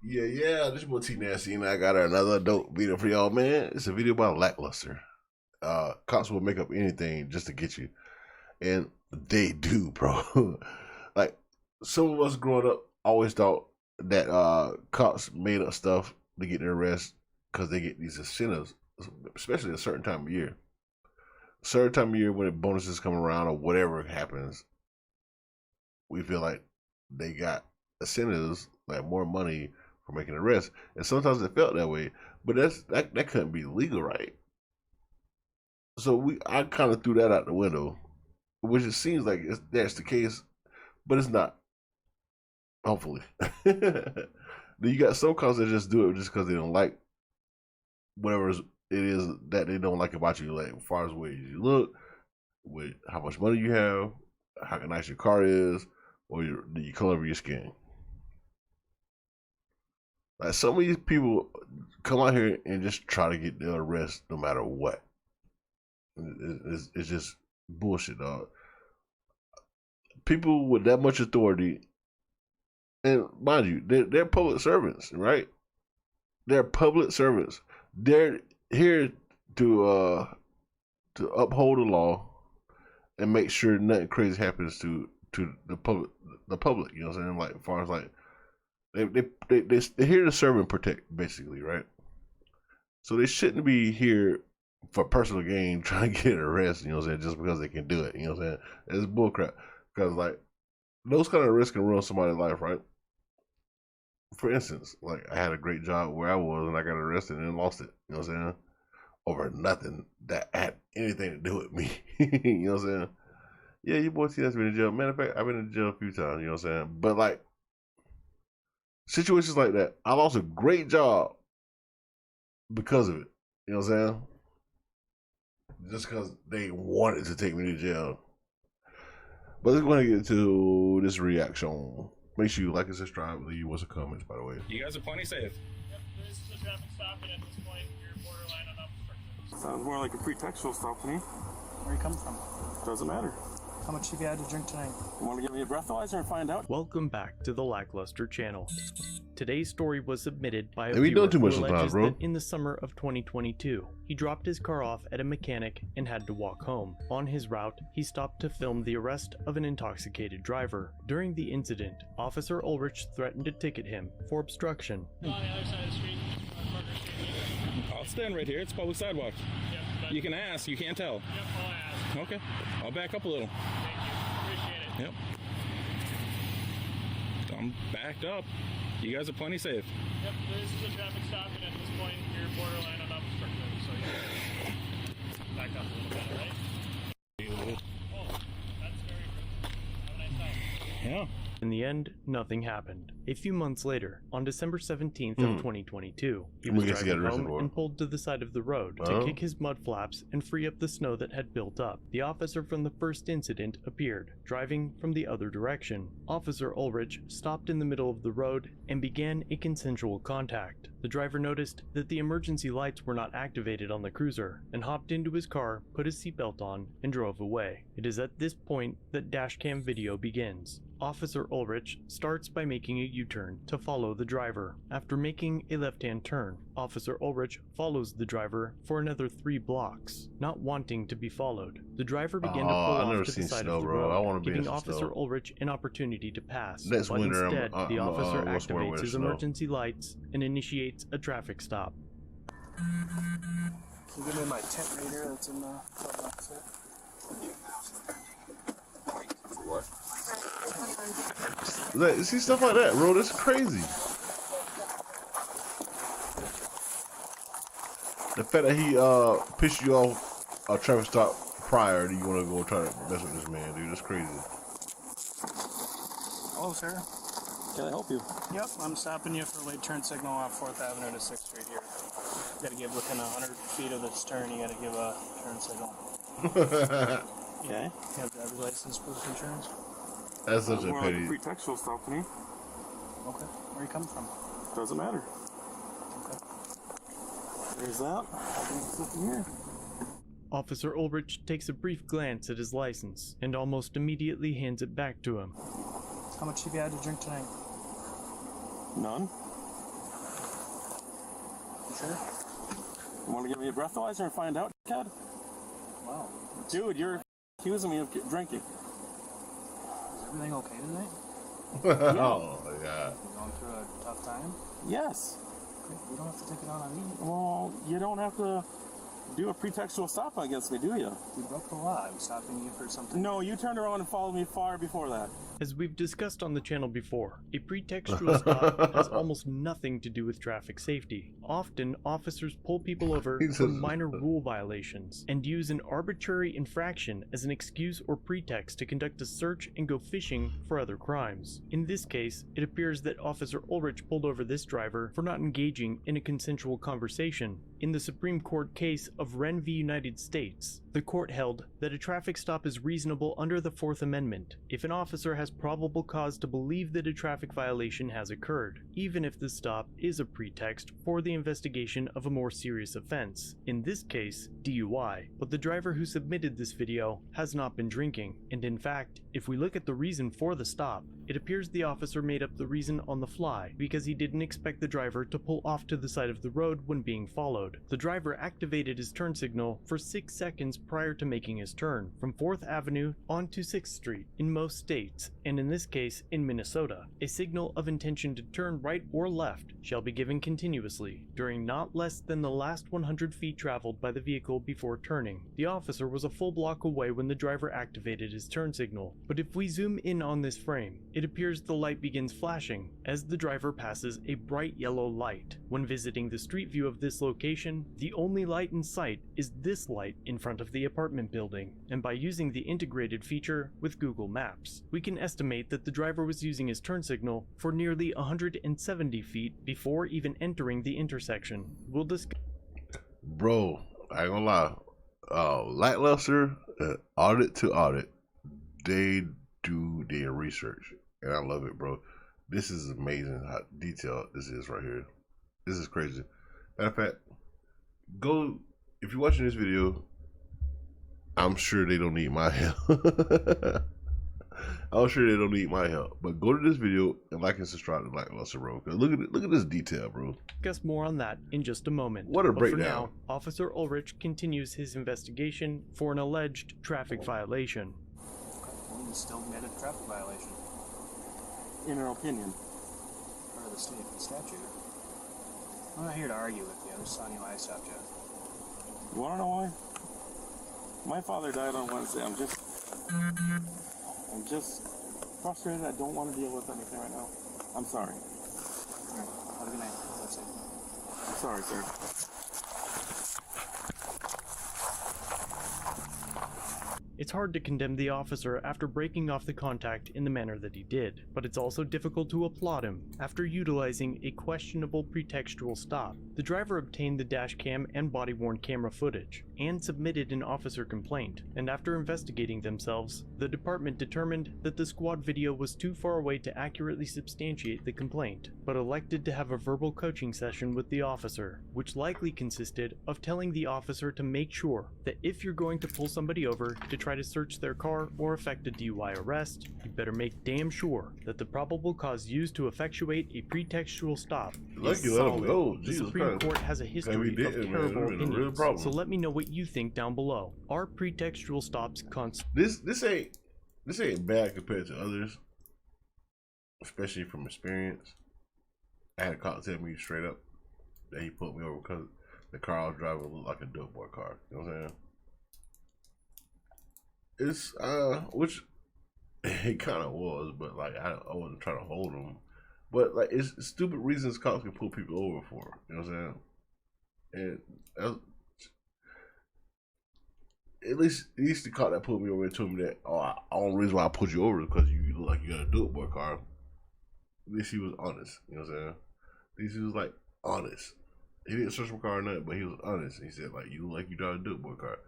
Yeah. This boy T Nasty, and I got another dope video for y'all, man. It's a video about Lackluster. Cops will make up anything just to get you, and they do, bro. Like some of us growing up always thought that cops made up stuff to get their arrest because they get these incentives, especially a certain time of year. A certain time of year when the bonuses come around or whatever happens, we feel like they got incentives, like more money for making arrests, and sometimes it felt that way. But that couldn't be legal, right? So I kind of threw that out the window, which it seems like that's the case, but it's not. Hopefully, then you got some cops that just do it just because they don't like whatever it is that they don't like about you, like as far as ways you look, with how much money you have, how nice your car is, or the color of your skin. Like some of these people come out here and just try to get their arrest no matter what. It's just bullshit, dog. People with that much authority, and mind you, they're public servants, right? They're public servants. They're here to uphold the law and make sure nothing crazy happens to the public. The public, you know what I'm saying? Like as far as like they're here to serve and protect, basically, right? So they shouldn't be here for personal gain trying to get arrested, you know what I'm saying, just because they can do it, you know what I'm saying? It's bullcrap. Because like those kind of risks can ruin somebody's life, right? For instance, like I had a great job where I was and I got arrested and then lost it, you know what I'm saying? Over nothing that had anything to do with me. You know what I'm saying? Yeah, your boy T has been in jail. Matter of fact, I've been in jail a few times, you know what I'm saying? But like situations like that, I lost a great job because of it. You know what I'm saying? Just because they wanted to take me to jail. But let's go ahead and get to this reaction. Make sure you like and subscribe. Leave us a comment, by the way. You guys are plenty safe. Yep, this is a traffic stop, and at this point, you're borderline on obstruction. Sounds more like a pretextual stop to me. Where you come from? Doesn't matter. How much have you had to drink tonight? You want to give me a breathalyzer and find out? Welcome back to the Lackluster channel. Today's story was submitted by a We viewer don't do much who sometimes, alleges bro. that in the summer of 2022, he dropped his car off at a mechanic and had to walk home. On his route, he stopped to film the arrest of an intoxicated driver. During the incident, Officer Ulrich threatened to ticket him for obstruction. On the other side of the street, on Parker Street. I'll stand right here. It's public sidewalk. Yep, but, You can ask. You can't tell. yep, I'll ask. Okay. I'll back up a little. Thank you. Appreciate it. Yep. I'm backed up. You guys are plenty safe. Yep, this is a traffic stop, and at this point, you're borderline on obstruction. So you back up a little bit, all right? Oh, that's very rude. Have a nice time. Yeah. In the end, nothing happened. A few months later, on December 17th of 2022, he We was get to get driving arrested home for it. and pulled to the side of the road to kick his mud flaps and free up the snow that had built up. The officer from the first incident appeared, driving from the other direction. Officer Ulrich stopped in the middle of the road and began a consensual contact. The driver noticed that the emergency lights were not activated on the cruiser and hopped into his car, put his seatbelt on, and drove away. It is at this point that dashcam video begins. Officer Ulrich starts by making a U-turn to follow the driver. After making a left-hand turn, Officer Ulrich follows the driver for another 3 blocks. Not wanting to be followed, the driver began to pull I've off never to the seen side snow, of the bro. I road, wanna be in giving some Officer snow. Ulrich an opportunity to pass. Next but winter, instead, the officer what's the word activates with his snow? emergency lights and initiates a traffic stop. Can you give me my tent reader that's in the box there? Like, see stuff like that, bro. That's crazy. The fact that he pissed you off a traffic stop prior, and you want to go try to mess with this man, dude. That's crazy. Hello, sir. Can I help you? Yep, I'm stopping you for a late turn signal off 4th Avenue to 6th Street here. You gotta give within 100 feet of this turn, you gotta give a turn signal. Okay. You have driver's license, proof of insurance? That's such Sounds a more like a pity. pretextual stop to me. Okay. Where you come from? Doesn't matter. Okay. There's that. There's nothing here. Officer Ulrich takes a brief glance at his license and almost immediately hands it back to him. How much have you had to drink tonight? None. Sure. You want to give me a breathalyzer and find out, Ted? Wow. Dude, you're accusing me of drinking. Is everything okay tonight? Oh my god. You going through a tough time? Yes. Great. You don't have to take it out on me. Well, you don't have to do a pretextual stop against me, do you? You broke the law. I'm stopping you for something. No, you turned around and followed me far before that. As we've discussed on the channel before, a pretextual stop has almost nothing to do with traffic safety. Often, officers pull people over for minor rule violations and use an arbitrary infraction as an excuse or pretext to conduct a search and go fishing for other crimes. In this case, it appears that Officer Ulrich pulled over this driver for not engaging in a consensual conversation. In the Supreme Court case of Wren v. United States, the court held that a traffic stop is reasonable under the Fourth Amendment if an officer has probable cause to believe that a traffic violation has occurred, even if the stop is a pretext for the investigation of a more serious offense, in this case, DUI. But the driver who submitted this video has not been drinking, and in fact, if we look at the reason for the stop, it appears the officer made up the reason on the fly because he didn't expect the driver to pull off to the side of the road when being followed. The driver activated his turn signal for 6 seconds prior to making his turn from 4th Avenue onto 6th Street. In most states, and in this case in Minnesota, a signal of intention to turn right or left shall be given continuously during not less than the last 100 feet traveled by the vehicle before turning. The officer was a full block away when the driver activated his turn signal, but if we zoom in on this frame, it appears the light begins flashing as the driver passes a bright yellow light. When visiting the street view of this location, the only light in sight is this light in front of the apartment building, and by using the integrated feature with Google Maps, we can estimate that the driver was using his turn signal for nearly 170 feet before even entering the intersection. We'll discuss. Bro, I ain't gonna lie. Lackluster, audit to audit, they do their research, and I love it, bro. This is amazing how detailed this is right here. This is crazy. Matter of fact, go, if you're watching this video, I'm sure they don't need my help. I'm sure they don't need my help, but go to this video and like and subscribe to Lackluster, bro. Cause look at this detail, bro. Discuss more on that in just a moment. What a but breakdown. For now, Officer Ulrich continues his investigation for an alleged traffic violation. Well, you still made a traffic violation. In her opinion. Part of the state statute. I'm not here to argue with you. I'm just telling you why I stopped you. You want to know why? My father died on Wednesday. I'm just frustrated. I don't want to deal with anything right now. I'm sorry. All right. Have a good night. That's it. I'm sorry, sir. It's hard to condemn the officer after breaking off the contact in the manner that he did, but it's also difficult to applaud him after utilizing a questionable pretextual stop. The driver obtained the dash cam and body-worn camera footage and submitted an officer complaint, and after investigating themselves, the department determined that the squad video was too far away to accurately substantiate the complaint, but elected to have a verbal coaching session with the officer, which likely consisted of telling the officer to make sure that if you're going to pull somebody over to try to search their car or effect a DUI arrest, you better make damn sure that the probable cause used to effectuate a pretextual stop is solid. The Supreme Court has a history of terrible opinions, so let me know what you think down below. Are pretextual stops This ain't bad compared to others, especially from experience. I had a cop tell me straight up that he put me over because the car I was driving looked like a dope boy car. You know what I'm saying? It's which it kind of was, but like I wasn't trying to hold them, but like it's stupid reasons cops can pull people over for. You know what I'm saying? And at least the cop that pulled me over and told me that the only reason why I pulled you over is because you look like you got a dope boy car. At least he was honest. You know what I'm saying? At least he was like honest. He didn't search my car or nothing, but he was honest. He said like you look like you drive a dope boy car.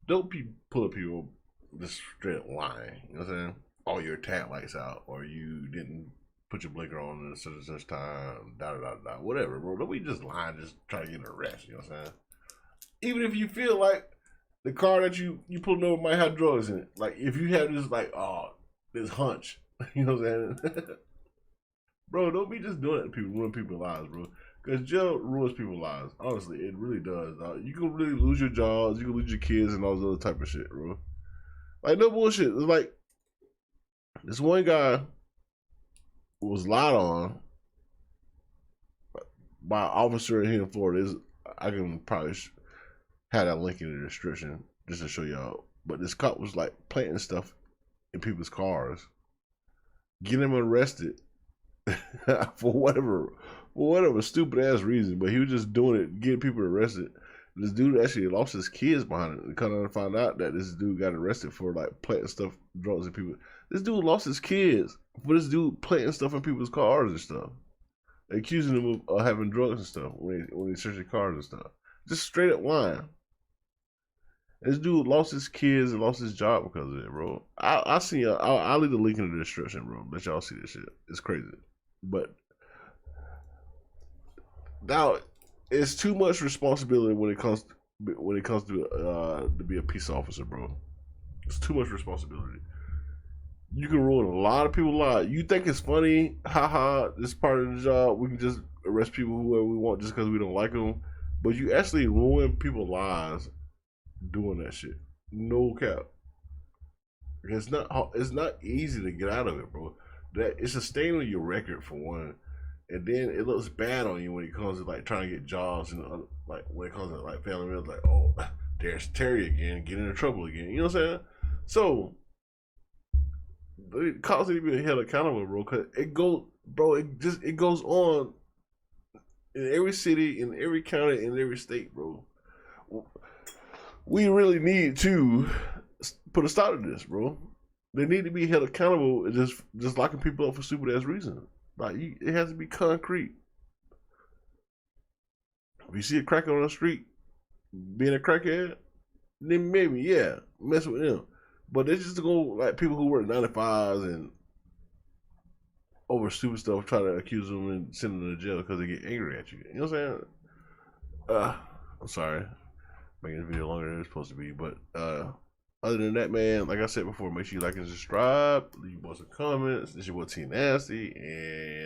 Dope people pull up people just straight lying. You know what I'm saying? Oh, your tag lights out, or you didn't put your blinker on at such and such time. Whatever, bro. Don't be just lying, just trying to get an arrest. You know what I'm saying? Even if you feel like the car that you pulled over might have drugs in it. Like if you have this this hunch, you know what I'm saying? Bro, don't be just doing it to people, ruin people's lives, bro. Because jail ruins people's lives. Honestly, it really does. You can really lose your jobs, you can lose your kids, and all this other type of shit, bro. Like, no bullshit. It's like this one guy was lied on by an officer here in Florida. I can probably have that link in the description just to show y'all. But this cop was like planting stuff in people's cars, getting them arrested for whatever stupid ass reason. But he was just doing it, getting people arrested. This dude actually lost his kids behind it. And kind of found out that this dude got arrested for like planting stuff, drugs in people. This dude lost his kids for this dude planting stuff in people's cars and stuff, accusing them of having drugs and stuff when they search their cars and stuff. Just straight up lying. This dude lost his kids and lost his job because of it, bro. I'll leave the link in the description, bro. Let y'all see this shit. It's crazy. But now it's too much responsibility when it comes to be a peace officer, bro. It's too much responsibility. You can ruin a lot of people's lives. You think it's funny, haha, this part of the job, we can just arrest people whoever we want just because we don't like them. But you actually ruin people's lives doing that shit. No cap. It's not easy to get out of it, bro. That it's a stain on your record for one, and then it looks bad on you when it comes to like trying to get jobs and like when it comes to like family members. Like, oh, there's Terry again, getting into trouble again. You know what I'm saying? So the cops need to be held accountable, bro. Cause it goes on in every city, in every county, in every state, bro. We really need to put a stop to this, bro. They need to be held accountable and just locking people up for stupid ass reasons. Like, it has to be concrete. If you see a cracker on the street being a crackhead, then maybe, yeah, mess with them. But they just go like people who work 9-to-5s and over stupid stuff, try to accuse them and send them to jail because they get angry at you. You know what I'm saying? I'm sorry. Making this video longer than it's supposed to be, but other than that, man, like I said before, make sure you like and subscribe, leave us some comments. This is your boy T Nasty, and